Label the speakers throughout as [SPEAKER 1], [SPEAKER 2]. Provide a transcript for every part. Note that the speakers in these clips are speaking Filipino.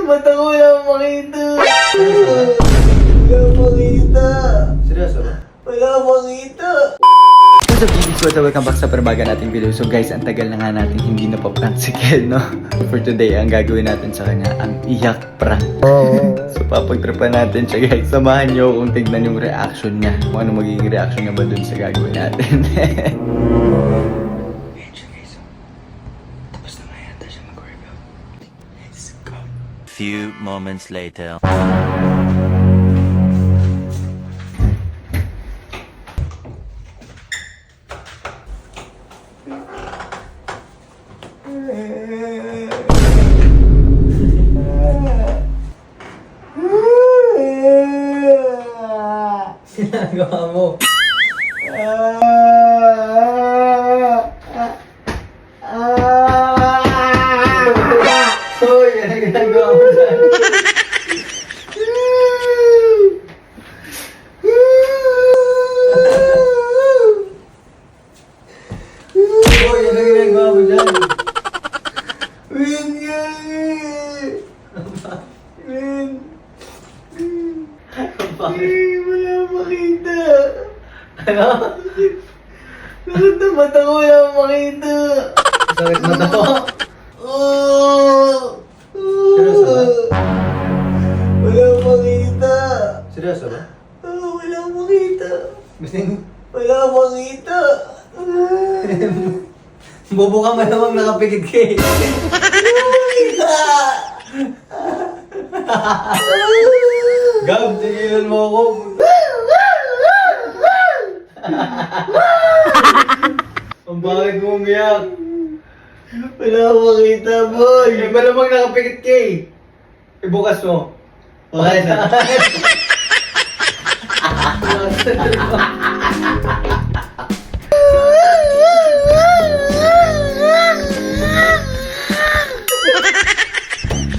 [SPEAKER 1] mata ko, wala akong makita. Wala akong makita.
[SPEAKER 2] Seryoso ba?
[SPEAKER 1] Wala akong makita.
[SPEAKER 3] What's up, GBs? What's up? Welcome back sa panabaga nating video. So guys, ang tagal na nga natin hindi na pa-prank si Kel, no? For today, ang gagawin natin sa kanya, ang iyak prank. So papagtripan natin siya, guys. Samahan nyo kung tignan yung reaction niya. Kung ano magiging reaction niya ba dun sa gagawin natin. Ayan siya, guys. Tapos na nga yata siya mag-workout. Let's go.
[SPEAKER 4] Few moments later.
[SPEAKER 1] Ginagawa mo. Hoy, yan ang ginagawa mo dyan. Hoy, yan ang ginagawa mo dyan. Win yan eh. Win. Wala makita. Ano? Bakit na mata ko wala makita?
[SPEAKER 2] Sakit mata ko.
[SPEAKER 1] Seryoso ba? Wala makita.
[SPEAKER 2] Seryoso ba?
[SPEAKER 1] Wala makita.
[SPEAKER 2] Bising,
[SPEAKER 1] Wala makita.
[SPEAKER 2] bobo ka malamang nakapikit ka eh.
[SPEAKER 1] Makita.
[SPEAKER 2] Gab, tigilan mo ako. Ang bakit mo umiyak?
[SPEAKER 1] Wala makita, boy.
[SPEAKER 2] Eh, malamang nakapikit ka eh. Ibukas mo.
[SPEAKER 1] Okay na.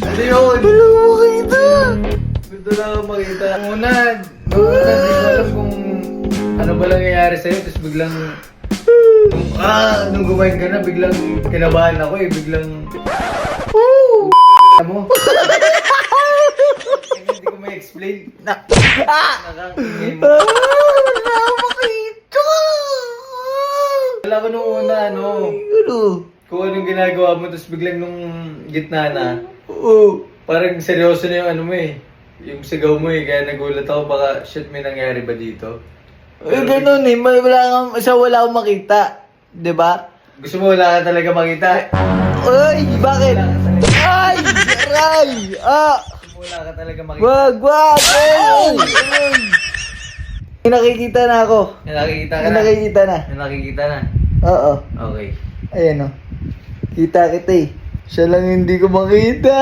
[SPEAKER 2] Ano yun?
[SPEAKER 1] Wala makita.
[SPEAKER 2] Gusto lang ako makita. Una, di ko alam kung ano ba lang nangyayari sa'yo. Tapos biglang, nung gumain ka na, biglang kinabahan ako eh. Biglang, mo. Hindi ko may explain. Nakakingay mo.
[SPEAKER 1] Wala makita.
[SPEAKER 2] Wala ko nung una,
[SPEAKER 1] Ano?
[SPEAKER 2] kung anong ginagawa mo, tapos biglang nung gitna na,
[SPEAKER 1] Oo.
[SPEAKER 2] parang seryoso na yung ano mo eh. Yung sigaw mo eh, kaya nagulat ako, baka shit may nangyari ba dito?
[SPEAKER 1] Ganun eh. Wala akong makita. Diba?
[SPEAKER 2] Gusto mo wala ka talaga makita?
[SPEAKER 1] Ay, bakit? Ay! Aray!
[SPEAKER 2] Gusto mo wala ka talaga makita?
[SPEAKER 1] Wag! Ay! May nakikita na ako.
[SPEAKER 2] May nakikita ka
[SPEAKER 1] May
[SPEAKER 2] na?
[SPEAKER 1] nakikita na.
[SPEAKER 2] May nakikita na?
[SPEAKER 1] Oo.
[SPEAKER 2] Okay.
[SPEAKER 1] Ayan o. Kita kita eh. Siya lang hindi ko makita.